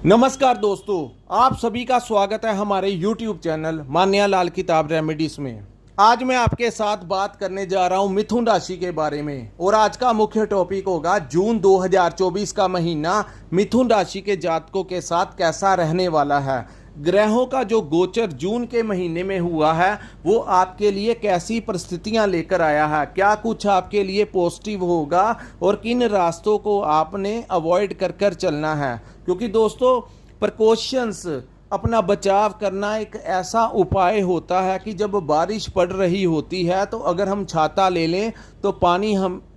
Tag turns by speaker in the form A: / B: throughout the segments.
A: नमस्कार दोस्तों, आप सभी का स्वागत है हमारे YouTube चैनल मान्या लाल किताब रेमेडीज में। आज मैं आपके साथ बात करने जा रहा हूं मिथुन राशि के बारे में और आज का मुख्य टॉपिक होगा जून 2024 का महीना मिथुन राशि के जातकों के साथ कैसा रहने वाला है। ग्रहों का जो गोचर जून के महीने में हुआ है वो आपके लिए कैसी परिस्थितियां लेकर आया है, क्या कुछ आपके लिए पॉजिटिव होगा और किन रास्तों को आपने अवॉइड कर कर चलना है। क्योंकि दोस्तों प्रिकॉशंस, अपना बचाव करना एक ऐसा उपाय होता है कि जब बारिश पड़ रही होती है तो अगर हम छाता ले लें तो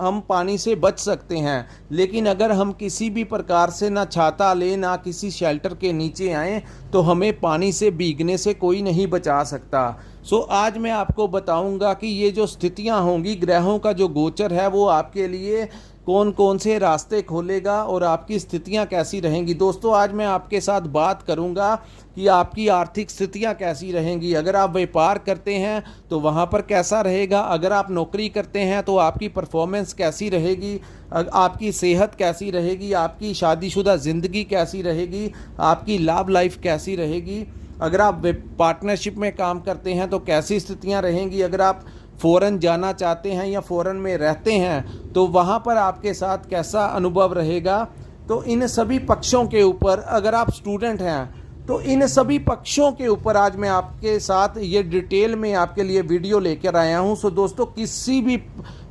A: हम पानी से बच सकते हैं, लेकिन अगर हम किसी भी प्रकार से ना छाता लें ना किसी शेल्टर के नीचे आएँ तो हमें पानी से भीगने से कोई नहीं बचा सकता। आज मैं आपको बताऊंगा कि ये जो स्थितियां होंगी, ग्रहों का जो गोचर है वो आपके लिए कौन कौन से रास्ते खोलेगा और आपकी स्थितियां कैसी रहेंगी। दोस्तों आज मैं आपके साथ बात करूंगा कि आपकी आर्थिक स्थितियां कैसी रहेंगी। अगर आप व्यापार करते हैं तो वहां पर कैसा रहेगा, अगर आप नौकरी करते हैं तो आपकी परफॉर्मेंस कैसी रहेगी, आपकी सेहत कैसी रहेगी, आपकी शादीशुदा ज़िंदगी कैसी रहेगी, आपकी लव लाइफ कैसी रहेगी, अगर आप पार्टनरशिप में काम करते हैं तो कैसी स्थितियां रहेंगी, अगर आप फ़ौरन जाना चाहते हैं या फ़ौरन में रहते हैं तो वहाँ पर आपके साथ कैसा अनुभव रहेगा। तो इन सभी पक्षों के ऊपर, अगर आप स्टूडेंट हैं तो इन सभी पक्षों के ऊपर आज मैं आपके साथ ये डिटेल में आपके लिए वीडियो लेकर आया हूँ। दोस्तों किसी भी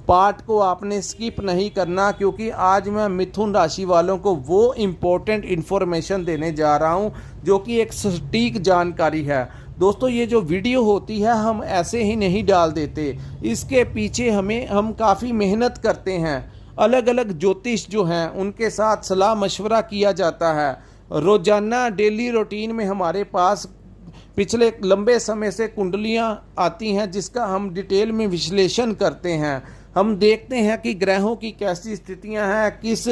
A: पार्ट को आपने स्किप नहीं करना, क्योंकि आज मैं मिथुन राशि वालों को वो इम्पोर्टेंट इन्फॉर्मेशन देने जा रहा हूँ जो कि एक सटीक जानकारी है। दोस्तों ये जो वीडियो होती है हम ऐसे ही नहीं डाल देते, इसके पीछे हम काफ़ी मेहनत करते हैं। अलग अलग ज्योतिष जो हैं उनके साथ सलाह मशवरा किया जाता है। रोज़ाना डेली रूटीन में हमारे पास पिछले लंबे समय से कुंडलियां आती हैं जिसका हम डिटेल में विश्लेषण करते हैं। हम देखते हैं कि ग्रहों की कैसी स्थितियां हैं, किस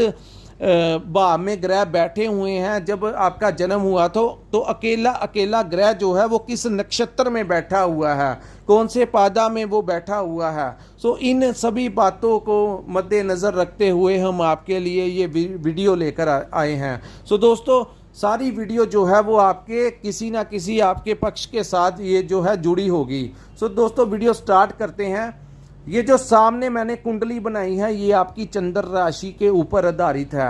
A: भाव में ग्रह बैठे हुए हैं। जब आपका जन्म हुआ तो अकेला अकेला ग्रह जो है वो किस नक्षत्र में बैठा हुआ है, कौन से पादा में वो बैठा हुआ है। इन सभी बातों को मद्देनज़र रखते हुए हम आपके लिए ये वीडियो लेकर आए हैं। दोस्तों सारी वीडियो जो है वो आपके किसी ना किसी आपके पक्ष के साथ ये जो है जुड़ी होगी। दोस्तों वीडियो स्टार्ट करते हैं। ये जो सामने मैंने कुंडली बनाई है ये आपकी चंद्र राशि के ऊपर आधारित है।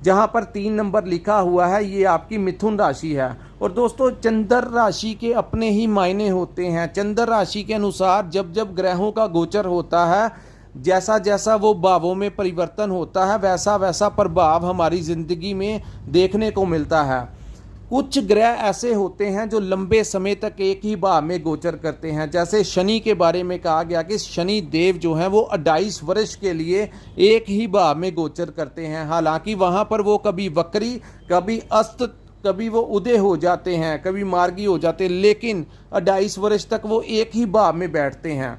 A: जहाँ पर 3 नंबर लिखा हुआ है ये आपकी मिथुन राशि है। और दोस्तों चंद्र राशि के अपने ही मायने होते हैं। चंद्र राशि के अनुसार जब जब ग्रहों का गोचर होता है, जैसा जैसा वो भावों में परिवर्तन होता है वैसा वैसा प्रभाव हमारी ज़िंदगी में देखने को मिलता है। कुछ ग्रह ऐसे होते हैं जो लंबे समय तक एक ही भाव में गोचर करते हैं। जैसे शनि के बारे में कहा गया कि शनि देव जो हैं वो 28 वर्ष के लिए एक ही भाव में गोचर करते हैं। हालांकि वहाँ पर वो कभी वक्री, कभी अस्त, कभी वो उदय हो जाते हैं, कभी मार्गी हो जाते हैं, लेकिन 28 वर्ष तक वो एक ही भाव में बैठते हैं।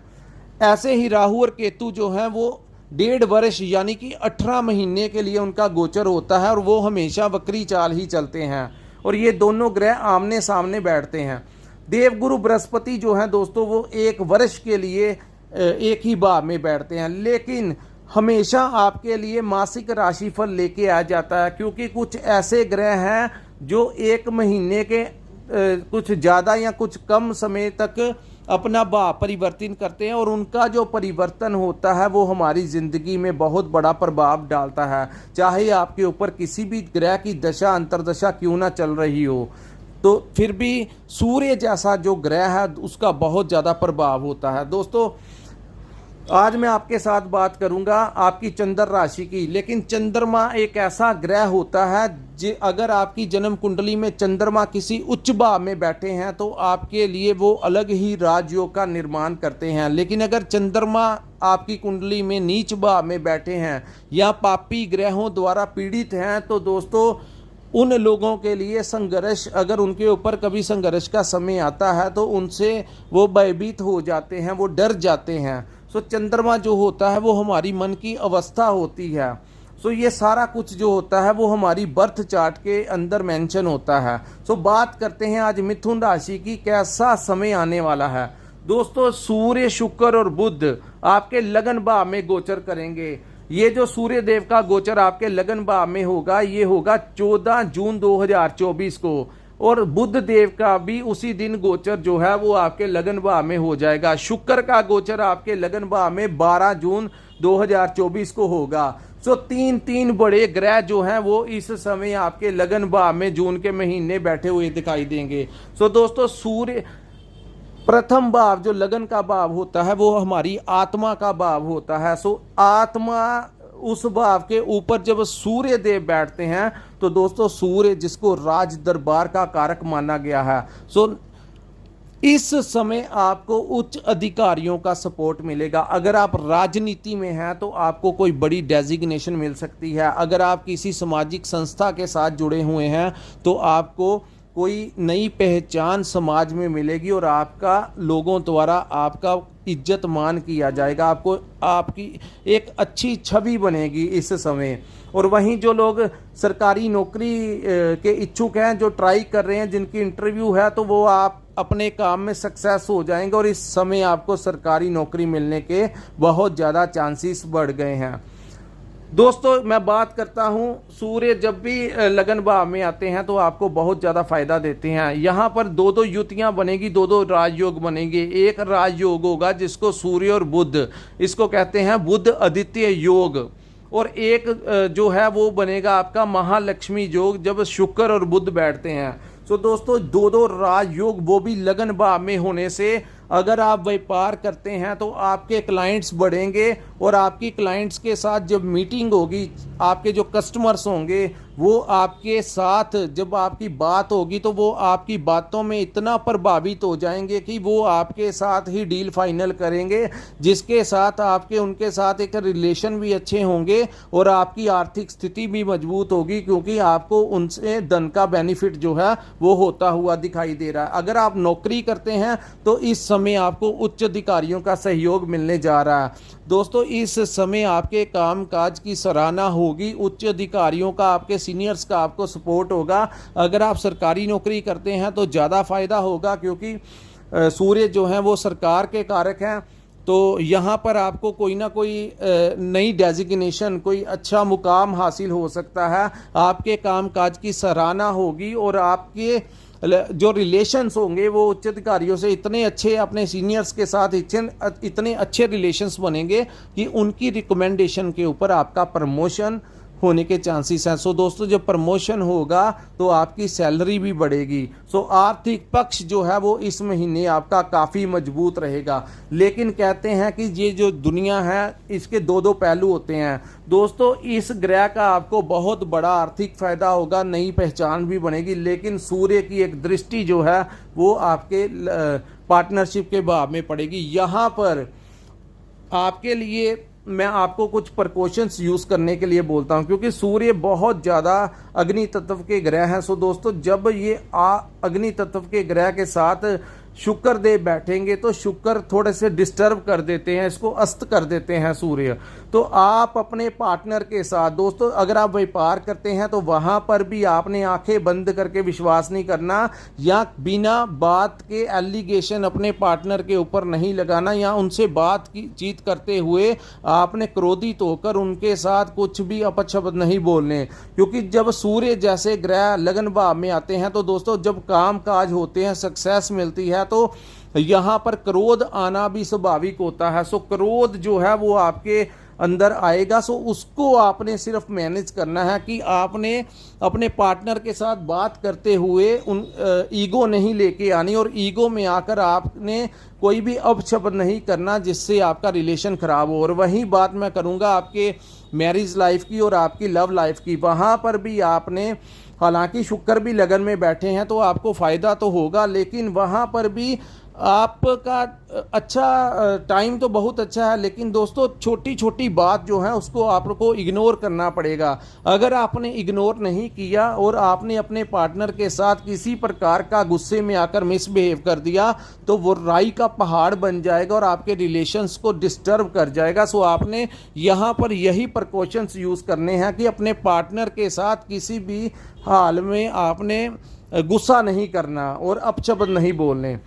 A: ऐसे ही राहु और केतु जो हैं वो 1.5 वर्ष यानी कि 18 महीने के लिए उनका गोचर होता है और वो हमेशा वक्री चाल ही चलते हैं और ये दोनों ग्रह आमने सामने बैठते हैं। देवगुरु बृहस्पति जो हैं दोस्तों वो 1 वर्ष के लिए एक ही भाव में बैठते हैं, लेकिन हमेशा आपके लिए मासिक राशिफल लेके आ जाता है। क्योंकि कुछ ऐसे ग्रह हैं जो 1 महीने के कुछ ज़्यादा या कुछ कम समय तक अपना भाव परिवर्तन करते हैं और उनका जो परिवर्तन होता है वो हमारी ज़िंदगी में बहुत बड़ा प्रभाव डालता है। चाहे आपके ऊपर किसी भी ग्रह की दशा अंतर्दशा क्यों ना चल रही हो, तो फिर भी सूर्य जैसा जो ग्रह है उसका बहुत ज़्यादा प्रभाव होता है। दोस्तों आज मैं आपके साथ बात करूंगा आपकी चंद्र राशि की। लेकिन चंद्रमा एक ऐसा ग्रह होता है अगर आपकी जन्म कुंडली में चंद्रमा किसी उच्च भाव में बैठे हैं तो आपके लिए वो अलग ही राजयोग का निर्माण करते हैं। लेकिन अगर चंद्रमा आपकी कुंडली में नीच भाव में बैठे हैं या पापी ग्रहों द्वारा पीड़ित हैं तो दोस्तों उन लोगों के लिए संघर्ष, अगर उनके ऊपर कभी संघर्ष का समय आता है तो उनसे वो भयभीत हो जाते हैं, वो डर जाते हैं। चंद्रमा जो होता है वो हमारी मन की अवस्था होती है। ये सारा कुछ जो होता है वो हमारी बर्थ चार्ट के अंदर मेंशन होता है। बात करते हैं आज मिथुन राशि की, कैसा समय आने वाला है। दोस्तों सूर्य, शुक्र और बुध आपके लगन भाव में गोचर करेंगे। ये जो सूर्य देव का गोचर आपके लगन भाव में होगा, ये होगा 14 जून 2024 को। और बुध देव का भी उसी दिन गोचर जो है वो आपके लगन भाव में हो जाएगा। शुक्र का गोचर आपके लगन भाव में 12 जून 2024 को होगा। सो तीन बड़े ग्रह जो हैं वो इस समय आपके लगन भाव में जून के महीने बैठे हुए दिखाई देंगे। सो दोस्तों, सूर्य प्रथम भाव जो लगन का भाव होता है वो हमारी आत्मा का भाव होता है। सो आत्मा उस भाव के ऊपर जब सूर्य देव बैठते हैं तो दोस्तों, सूर्य जिसको राज दरबार का कारक माना गया है, सो इस समय आपको उच्च अधिकारियों का सपोर्ट मिलेगा। अगर आप राजनीति में हैं तो आपको कोई बड़ी डेजिग्नेशन मिल सकती है। अगर आप किसी सामाजिक संस्था के साथ जुड़े हुए हैं तो आपको कोई नई पहचान समाज में मिलेगी और आपका लोगों द्वारा आपका इज्जत मान किया जाएगा। आपको आपकी एक अच्छी छवि बनेगी इस समय। और वहीं जो लोग सरकारी नौकरी के इच्छुक हैं, जो ट्राई कर रहे हैं, जिनकी इंटरव्यू है, तो वो आप अपने काम में सक्सेस हो जाएंगे और इस समय आपको सरकारी नौकरी मिलने के बहुत ज़्यादा चांसेस बढ़ गए हैं। दोस्तों, मैं बात करता हूं, सूर्य जब भी लगन भाव में आते हैं तो आपको बहुत ज़्यादा फायदा देते हैं। यहाँ पर दो युतियाँ बनेगी, दो राजयोग बनेंगे। एक राजयोग होगा जिसको सूर्य और बुध, इसको कहते हैं बुध आदित्य योग। और एक जो है वो बनेगा आपका महालक्ष्मी योग, जब शुक्र और बुध बैठते हैं। तो दोस्तों, दो राजयोग, वो भी लगन भाव में होने से अगर आप व्यापार करते हैं तो आपके क्लाइंट्स बढ़ेंगे और आपकी क्लाइंट्स के साथ जब मीटिंग होगी, आपके जो कस्टमर्स होंगे वो आपके साथ जब आपकी बात होगी तो वो आपकी बातों में इतना प्रभावित हो जाएंगे कि वो आपके साथ ही डील फाइनल करेंगे, जिसके साथ आपके उनके साथ एक रिलेशन भी अच्छे होंगे और आपकी आर्थिक स्थिति भी मजबूत होगी, क्योंकि आपको उनसे धन का बेनिफिट जो है वो होता हुआ दिखाई दे रहा है। अगर आप नौकरी करते हैं तो इस समय आपको उच्च अधिकारियों का सहयोग मिलने जा रहा है। दोस्तों, इस समय आपके कामकाज की सराहना होगी, उच्च अधिकारियों का, आपके सीनियर्स का आपको सपोर्ट होगा। अगर आप सरकारी नौकरी करते हैं तो ज़्यादा फायदा होगा, क्योंकि सूर्य जो हैं वो सरकार के कारक हैं। तो यहाँ पर आपको कोई ना कोई नई डेजिग्नेशन, कोई अच्छा मुकाम हासिल हो सकता है। आपके कामकाज की सराहना होगी और आपके जो रिलेशंस होंगे वो उच्च अधिकारियों से इतने अच्छे, अपने सीनियर्स के साथ इतने अच्छे रिलेशंस बनेंगे कि उनकी रिकमेंडेशन के ऊपर आपका प्रमोशन होने के चांसेस हैं। सो दोस्तों, जब प्रमोशन होगा तो आपकी सैलरी भी बढ़ेगी। सो आर्थिक पक्ष जो है वो इस महीने आपका काफ़ी मजबूत रहेगा। लेकिन कहते हैं कि ये जो दुनिया है इसके दो पहलू होते हैं। दोस्तों, इस ग्रह का आपको बहुत बड़ा आर्थिक फायदा होगा, नई पहचान भी बनेगी, लेकिन सूर्य की एक दृष्टि जो है वो आपके पार्टनरशिप के भाव में पड़ेगी। यहाँ पर आपके लिए मैं आपको कुछ प्रिकॉशंस यूज़ करने के लिए बोलता हूं, क्योंकि सूर्य बहुत ज़्यादा अग्नि तत्व के ग्रह हैं। सो दोस्तों, जब ये अग्नि तत्व के ग्रह के साथ शुक्र देव बैठेंगे तो शुक्र थोड़े से डिस्टर्ब कर देते हैं, इसको अस्त कर देते हैं सूर्य। तो आप अपने पार्टनर के साथ, दोस्तों, अगर आप व्यापार करते हैं तो वहाँ पर भी आपने आंखें बंद करके विश्वास नहीं करना, या बिना बात के एलिगेशन अपने पार्टनर के ऊपर नहीं लगाना, या उनसे बातचीत करते हुए आपने क्रोधित होकर उनके साथ कुछ भी अपशब्द नहीं बोलने। क्योंकि जब सूर्य जैसे ग्रह लगन भाव में आते हैं तो दोस्तों, जब काम काज होते हैं, सक्सेस मिलती है, तो यहाँ पर क्रोध आना भी स्वाभाविक होता है। सो क्रोध जो है वो आपके अंदर आएगा। सो उसको आपने सिर्फ मैनेज करना है कि आपने अपने पार्टनर के साथ बात करते हुए ईगो नहीं लेके आनी, और ईगो में आकर आपने कोई भी अपशब्द नहीं करना जिससे आपका रिलेशन खराब हो। और वही बात मैं करूँगा आपके मैरिज लाइफ की और आपकी लव लाइफ की। वहाँ पर भी आपने, हालांकि शुक्र भी लगन में बैठे हैं तो आपको फ़ायदा तो होगा, लेकिन वहाँ पर भी आपका अच्छा टाइम तो बहुत अच्छा है, लेकिन दोस्तों छोटी छोटी बात जो है उसको आपको इग्नोर करना पड़ेगा। अगर आपने इग्नोर नहीं किया और आपने अपने पार्टनर के साथ किसी प्रकार का गुस्से में आकर मिसबिहेव कर दिया तो वो राई का पहाड़ बन जाएगा और आपके रिलेशंस को डिस्टर्ब कर जाएगा। सो आपने यहाँ पर यही प्रिकॉशंस यूज़ करने हैं कि अपने पार्टनर के साथ किसी भी हाल में आपने गुस्सा नहीं करना और अपशब्द नहीं बोलने।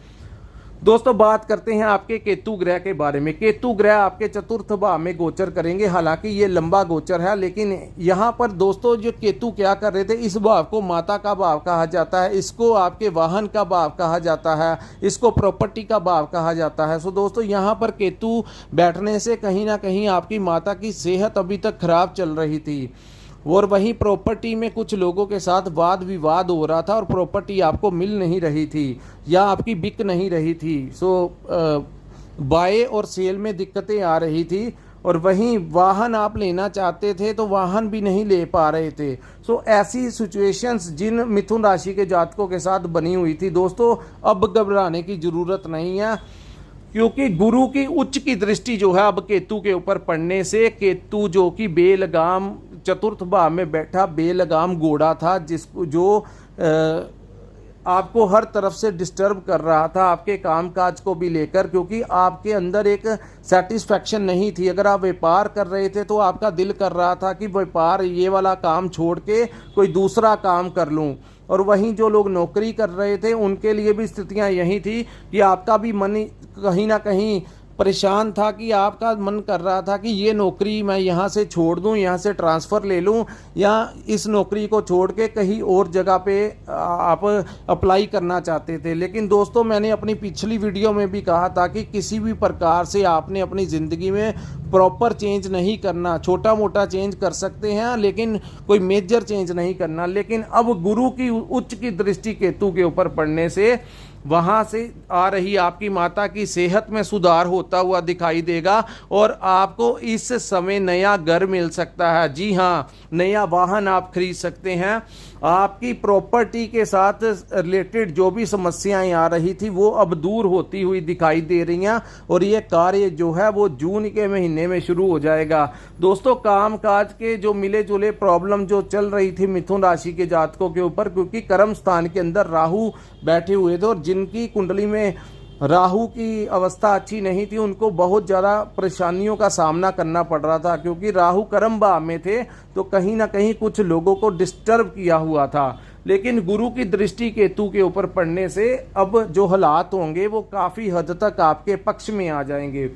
A: दोस्तों बात करते हैं आपके केतु ग्रह के बारे में। केतु ग्रह आपके चतुर्थ भाव में गोचर करेंगे। हालांकि ये लंबा गोचर है, लेकिन यहाँ पर दोस्तों जो केतु क्या कर रहे थे, इस भाव को माता का भाव कहा जाता है, इसको आपके वाहन का भाव कहा जाता है, इसको प्रॉपर्टी का भाव कहा जाता है। सो दोस्तों यहाँ पर केतु बैठने से कहीं ना कहीं आपकी माता की सेहत अभी तक खराब चल रही थी, और वहीं प्रॉपर्टी में कुछ लोगों के साथ वाद विवाद हो रहा था और प्रॉपर्टी आपको मिल नहीं रही थी या आपकी बिक नहीं रही थी। सो बाय और सेल में दिक्कतें आ रही थी, और वहीं वाहन आप लेना चाहते थे तो वाहन भी नहीं ले पा रहे थे। सो ऐसी सिचुएशंस जिन मिथुन राशि के जातकों के साथ बनी हुई थी दोस्तों, अब घबराने की ज़रूरत नहीं है, क्योंकि गुरु की उच्च की दृष्टि जो है अब केतु के ऊपर पड़ने से, केतु जो कि बेलगाम चतुर्थ भाव में बैठा बेलगाम घोड़ा था, जो आपको हर तरफ से डिस्टर्ब कर रहा था, आपके कामकाज को भी लेकर, क्योंकि आपके अंदर एक सेटिस्फैक्शन नहीं थी। अगर आप व्यापार कर रहे थे तो आपका दिल कर रहा था कि व्यापार ये वाला काम छोड़ के कोई दूसरा काम कर लूं, और वहीं जो लोग नौकरी कर रहे थे उनके लिए भी स्थितियां यही थी कि आपका भी मन कहीं ना कहीं परेशान था, कि आपका मन कर रहा था कि ये नौकरी मैं यहाँ से छोड़ दूँ, यहाँ से ट्रांसफ़र ले लूँ, या इस नौकरी को छोड़ के कहीं और जगह पे आप अप्लाई करना चाहते थे। लेकिन दोस्तों मैंने अपनी पिछली वीडियो में भी कहा था कि किसी भी प्रकार से आपने अपनी ज़िंदगी में प्रॉपर चेंज नहीं करना, छोटा मोटा चेंज कर सकते हैं लेकिन कोई मेजर चेंज नहीं करना। लेकिन अब गुरु की उच्च की दृष्टि केतु के ऊपर पड़ने से वहाँ से आ रही आपकी माता की सेहत में सुधार होता हुआ दिखाई देगा, और आपको इस समय नया घर मिल सकता है। जी हाँ, नया वाहन आप खरीद सकते हैं। आपकी प्रॉपर्टी के साथ रिलेटेड जो भी समस्याएं आ रही थी वो अब दूर होती हुई दिखाई दे रही हैं, और ये कार्य जो है वो जून के महीने में शुरू हो जाएगा। दोस्तों कामकाज के जो मिले जुले प्रॉब्लम जो चल रही थी मिथुन राशि के जातकों के ऊपर, क्योंकि कर्म स्थान के अंदर राहु बैठे हुए थे, और जिनकी कुंडली में राहु की अवस्था अच्छी नहीं थी उनको बहुत ज़्यादा परेशानियों का सामना करना पड़ रहा था, क्योंकि राहु कर्म भाव में थे तो कहीं ना कहीं कुछ लोगों को डिस्टर्ब किया हुआ था। लेकिन गुरु की दृष्टि केतु के ऊपर पड़ने से अब जो हालात होंगे वो काफ़ी हद तक आपके पक्ष में आ जाएंगे।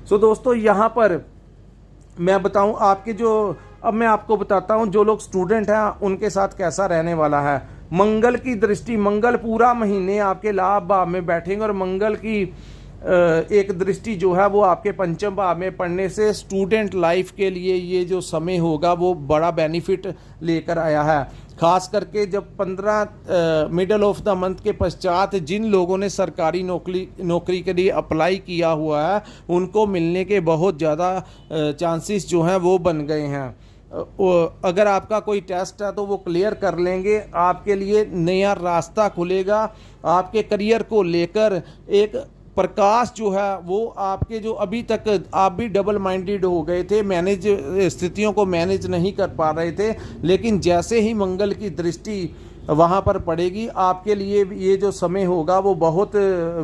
A: सो दोस्तों यहाँ पर मैं बताऊं आपके अब मैं आपको बताता हूं जो लोग स्टूडेंट हैं उनके साथ कैसा रहने वाला है। मंगल की दृष्टि, मंगल पूरा महीने आपके लाभ भाव में बैठेंगे, और मंगल की एक दृष्टि जो है वो आपके पंचम भाव में पड़ने से स्टूडेंट लाइफ के लिए ये जो समय होगा वो बड़ा बेनिफिट लेकर आया है। खास करके जब 15 मिडल ऑफ द मंथ के पश्चात जिन लोगों ने सरकारी नौकरी के लिए अप्लाई किया हुआ है उनको मिलने के बहुत ज़्यादा चांसेस जो हैं वो बन गए हैं। अगर आपका कोई टेस्ट है तो वो क्लियर कर लेंगे, आपके लिए नया रास्ता खुलेगा। आपके करियर को लेकर एक प्रकाश जो है वो आपके, जो अभी तक आप भी डबल माइंडेड हो गए थे, स्थितियों को मैनेज नहीं कर पा रहे थे, लेकिन जैसे ही मंगल की दृष्टि वहाँ पर पड़ेगी आपके लिए ये जो समय होगा वो बहुत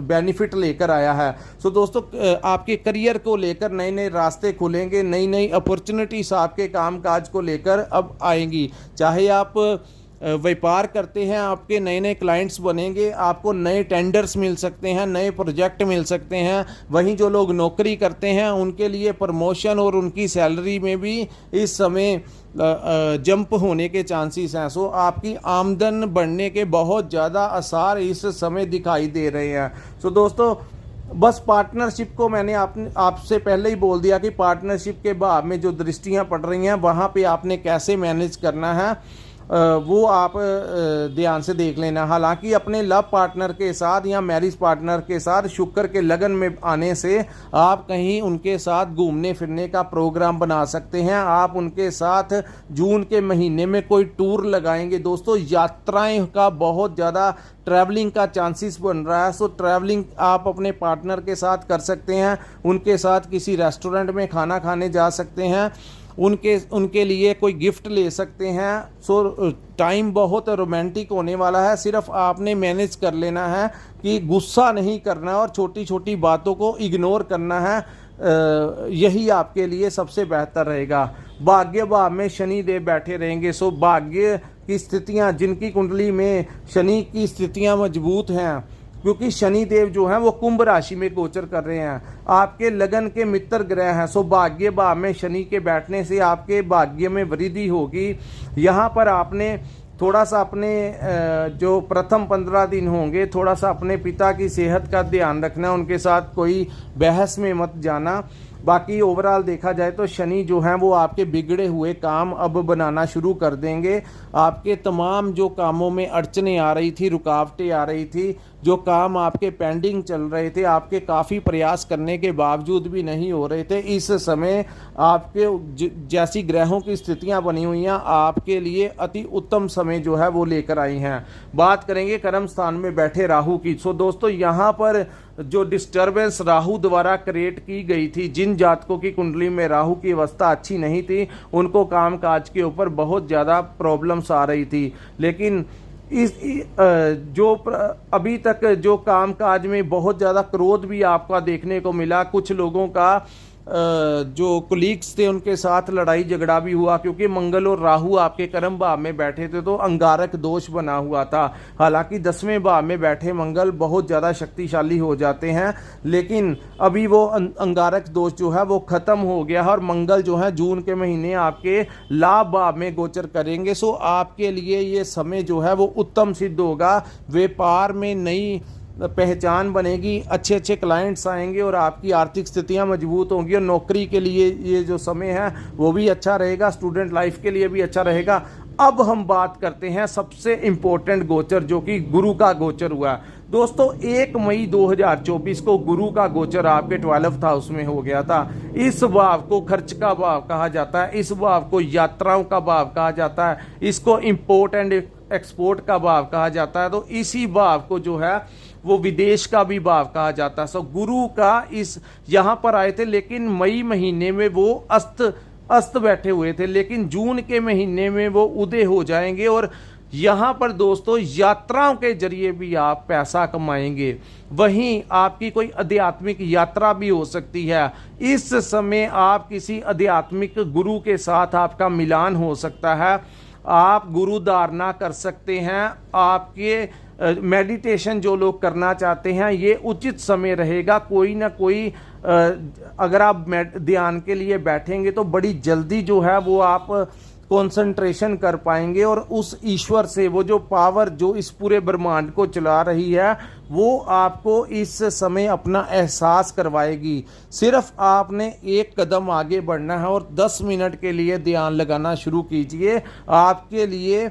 A: बेनिफिट लेकर आया है। सो दोस्तों आपके करियर को लेकर नए नए रास्ते खुलेंगे, नई नई अपॉर्चुनिटीज़ आपके कामकाज को लेकर अब आएंगी। चाहे आप व्यापार करते हैं, आपके नए नए क्लाइंट्स बनेंगे, आपको नए टेंडर्स मिल सकते हैं, नए प्रोजेक्ट मिल सकते हैं। वहीं जो लोग नौकरी करते हैं उनके लिए प्रमोशन और उनकी सैलरी में भी इस समय जंप होने के चांसेस हैं। सो आपकी आमदन बढ़ने के बहुत ज़्यादा आसार इस समय दिखाई दे रहे हैं। सो दोस्तों बस पार्टनरशिप को मैंने आपसे पहले ही बोल दिया कि पार्टनरशिप के भाव में जो दृष्टियां पड़ रही हैं वहाँ पे आपने कैसे मैनेज करना है वो आप ध्यान से देख लेना। हालांकि अपने लव पार्टनर के साथ या मैरिज पार्टनर के साथ शुक्र के लगन में आने से आप कहीं उनके साथ घूमने फिरने का प्रोग्राम बना सकते हैं। आप उनके साथ जून के महीने में कोई टूर लगाएंगे। दोस्तों यात्राएं का बहुत ज़्यादा ट्रैवलिंग का चांसेस बन रहा है। सो ट्रैवलिंग आप अपने पार्टनर के साथ कर सकते हैं, उनके साथ किसी रेस्टोरेंट में खाना खाने जा सकते हैं, उनके लिए कोई गिफ्ट ले सकते हैं। सो टाइम बहुत रोमांटिक होने वाला है। सिर्फ आपने मैनेज कर लेना है कि गुस्सा नहीं करना और छोटी छोटी बातों को इग्नोर करना है। यही आपके लिए सबसे बेहतर रहेगा। भाग्य भाव में शनि देव बैठे रहेंगे। सो भाग्य की स्थितियां, जिनकी कुंडली में शनि की स्थितियां मजबूत हैं, क्योंकि शनिदेव जो हैं वो कुंभ राशि में गोचर कर रहे हैं। आपके लगन के मित्र ग्रह हैं, सो भाग्य भाव में शनि के बैठने से आपके भाग्य में वृद्धि होगी। यहाँ पर आपने थोड़ा सा अपने जो प्रथम 15 दिन होंगे थोड़ा सा अपने पिता की सेहत का ध्यान रखना, उनके साथ कोई बहस में मत जाना। बाकी ओवरऑल देखा जाए तो शनि जो हैं वो आपके बिगड़े हुए काम अब बनाना शुरू कर देंगे। आपके तमाम जो कामों में अड़चनें आ रही थी, रुकावटें आ रही थी, जो काम आपके पेंडिंग चल रहे थे, आपके काफ़ी प्रयास करने के बावजूद भी नहीं हो रहे थे, इस समय आपके जैसी ग्रहों की स्थितियां बनी हुई हैं आपके लिए अति उत्तम समय जो है वो लेकर आई हैं। बात करेंगे कर्म स्थान में बैठे राहु की। सो दोस्तों यहाँ पर जो डिस्टर्बेंस राहु द्वारा क्रिएट की गई थी, जिन जातकों की कुंडली में राहु की अवस्था अच्छी नहीं थी उनको काम काज के ऊपर बहुत ज़्यादा प्रॉब्लम्स आ रही थी। लेकिन जो अभी तक जो काम काज में बहुत ज़्यादा क्रोध भी आपका देखने को मिला, कुछ लोगों का जो कुलीग्स थे उनके साथ लड़ाई झगड़ा भी हुआ, क्योंकि मंगल और राहु आपके कर्म भाव में बैठे थे तो अंगारक दोष बना हुआ था। हालांकि 10वें भाव में बैठे मंगल बहुत ज़्यादा शक्तिशाली हो जाते हैं, लेकिन अभी वो अंगारक दोष जो है वो खत्म हो गया है और मंगल जो है जून के महीने आपके लाभ भाव में गोचर करेंगे। सो आपके लिए ये समय जो है वो उत्तम सिद्ध होगा। व्यापार में नई पहचान बनेगी, अच्छे अच्छे क्लाइंट्स आएंगे और आपकी आर्थिक स्थितियां मजबूत होंगी। और नौकरी के लिए ये जो समय है वो भी अच्छा रहेगा, स्टूडेंट लाइफ के लिए भी अच्छा रहेगा। अब हम बात करते हैं सबसे इंपॉर्टेंट गोचर जो कि गुरु का गोचर हुआ। दोस्तों 1 मई 2024 को गुरु का गोचर आपके 12th हाउस में हो गया था। इस भाव को खर्च का भाव कहा जाता है, इस भाव को यात्राओं का भाव कहा जाता है, इसको इंपोर्ट एंड एक्सपोर्ट का भाव कहा जाता है। तो इसी भाव को जो है वो विदेश का भी भाव कहा जाता है। सो गुरु का इस यहाँ पर आए थे, लेकिन मई महीने में वो अस्त बैठे हुए थे, लेकिन जून के महीने में वो उदय हो जाएंगे। और यहाँ पर दोस्तों यात्राओं के जरिए भी आप पैसा कमाएंगे, वहीं आपकी कोई आध्यात्मिक यात्रा भी हो सकती है। इस समय आप किसी आध्यात्मिक गुरु के साथ आपका मिलान हो सकता है, आप गुरु धारणा कर सकते हैं। आपके मेडिटेशन जो लोग करना चाहते हैं ये उचित समय रहेगा। कोई ना कोई अगर आप ध्यान के लिए बैठेंगे तो बड़ी जल्दी जो है वो आप कंसंट्रेशन कर पाएंगे और उस ईश्वर से वो जो पावर जो इस पूरे ब्रह्मांड को चला रही है वो आपको इस समय अपना एहसास करवाएगी। सिर्फ आपने एक कदम आगे बढ़ना है और 10 मिनट के लिए ध्यान लगाना शुरू कीजिए। आपके लिए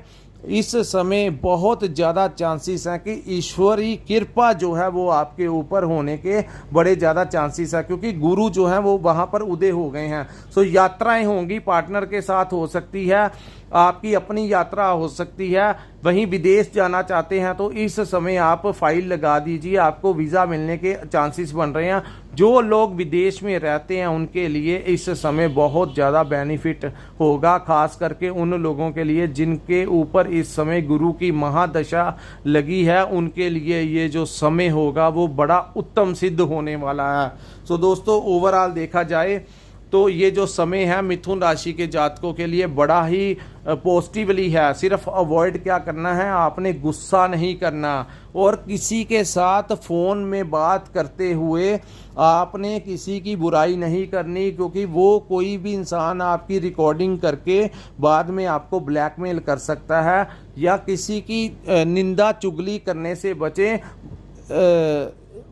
A: इस समय बहुत ज़्यादा चांसेस हैं कि ईश्वरी कृपा जो है वो आपके ऊपर होने के बड़े ज़्यादा चांसेस हैं, क्योंकि गुरु जो हैं वो वहाँ पर उदय हो गए हैं। सो यात्राएं होंगी, पार्टनर के साथ हो सकती है, आपकी अपनी यात्रा हो सकती है। वहीं विदेश जाना चाहते हैं तो इस समय आप फाइल लगा दीजिए, आपको वीज़ा मिलने के चांसेस बन रहे हैं। जो लोग विदेश में रहते हैं उनके लिए इस समय बहुत ज़्यादा बेनिफिट होगा, खास करके उन लोगों के लिए जिनके ऊपर इस समय गुरु की महादशा लगी है, उनके लिए ये जो समय होगा वो बड़ा उत्तम सिद्ध होने वाला है। सो दोस्तों ओवरऑल देखा जाए तो ये जो समय है मिथुन राशि के जातकों के लिए बड़ा ही पॉजिटिवली है। सिर्फ अवॉइड क्या करना है, आपने गुस्सा नहीं करना और किसी के साथ फ़ोन में बात करते हुए आपने किसी की बुराई नहीं करनी, क्योंकि वो कोई भी इंसान आपकी रिकॉर्डिंग करके बाद में आपको ब्लैकमेल कर सकता है। या किसी की निंदा चुगली करने से बचें।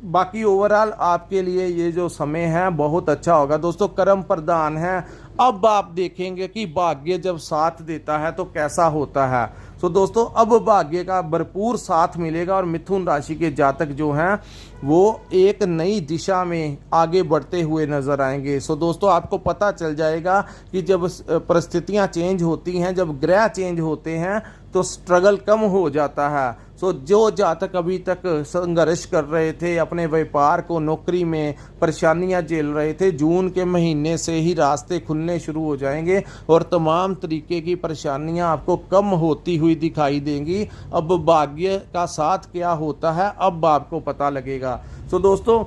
A: बाकी ओवरऑल आपके लिए ये जो समय है बहुत अच्छा होगा। दोस्तों कर्म प्रधान है, अब आप देखेंगे कि भाग्य जब साथ देता है तो कैसा होता है। तो दोस्तों अब भाग्य का भरपूर साथ मिलेगा और मिथुन राशि के जातक जो हैं वो एक नई दिशा में आगे बढ़ते हुए नजर आएंगे। सो दोस्तों आपको पता चल जाएगा कि जब परिस्थितियां चेंज होती हैं, जब ग्रह चेंज होते हैं तो स्ट्रगल कम हो जाता है। सो जो जातक अभी तक संघर्ष कर रहे थे अपने व्यापार को, नौकरी में परेशानियां झेल रहे थे, जून के महीने से ही रास्ते खुलने शुरू हो जाएंगे और तमाम तरीके की परेशानियां आपको कम होती हुई दिखाई देंगी। अब भाग्य का साथ क्या होता है अब आपको पता लगेगा। सो दोस्तों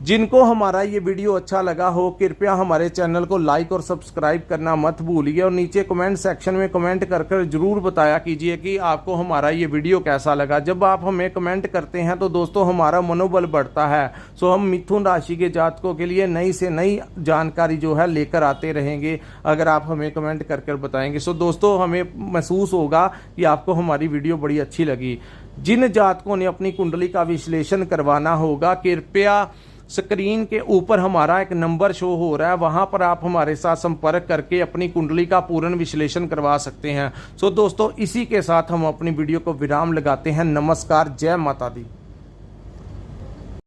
A: जिनको हमारा ये वीडियो अच्छा लगा हो कृपया हमारे चैनल को लाइक और सब्सक्राइब करना मत भूलिए और नीचे कमेंट सेक्शन में कमेंट कर जरूर बताया कीजिए कि आपको हमारा ये वीडियो कैसा लगा। जब आप हमें कमेंट करते हैं तो दोस्तों हमारा मनोबल बढ़ता है। सो हम मिथुन राशि के जातकों के लिए नई से नई जानकारी जो है लेकर आते रहेंगे अगर आप हमें कमेंट कर बताएंगे। सो दोस्तों हमें महसूस होगा कि आपको हमारी वीडियो बड़ी अच्छी लगी। जिन जातकों ने अपनी कुंडली का विश्लेषण करवाना होगा कृपया स्क्रीन के ऊपर हमारा एक नंबर शो हो रहा है, वहां पर आप हमारे साथ संपर्क करके अपनी कुंडली का पूर्ण विश्लेषण करवा सकते हैं। सो दोस्तों इसी के साथ हम अपनी वीडियो को विराम लगाते हैं। नमस्कार, जय माता दी।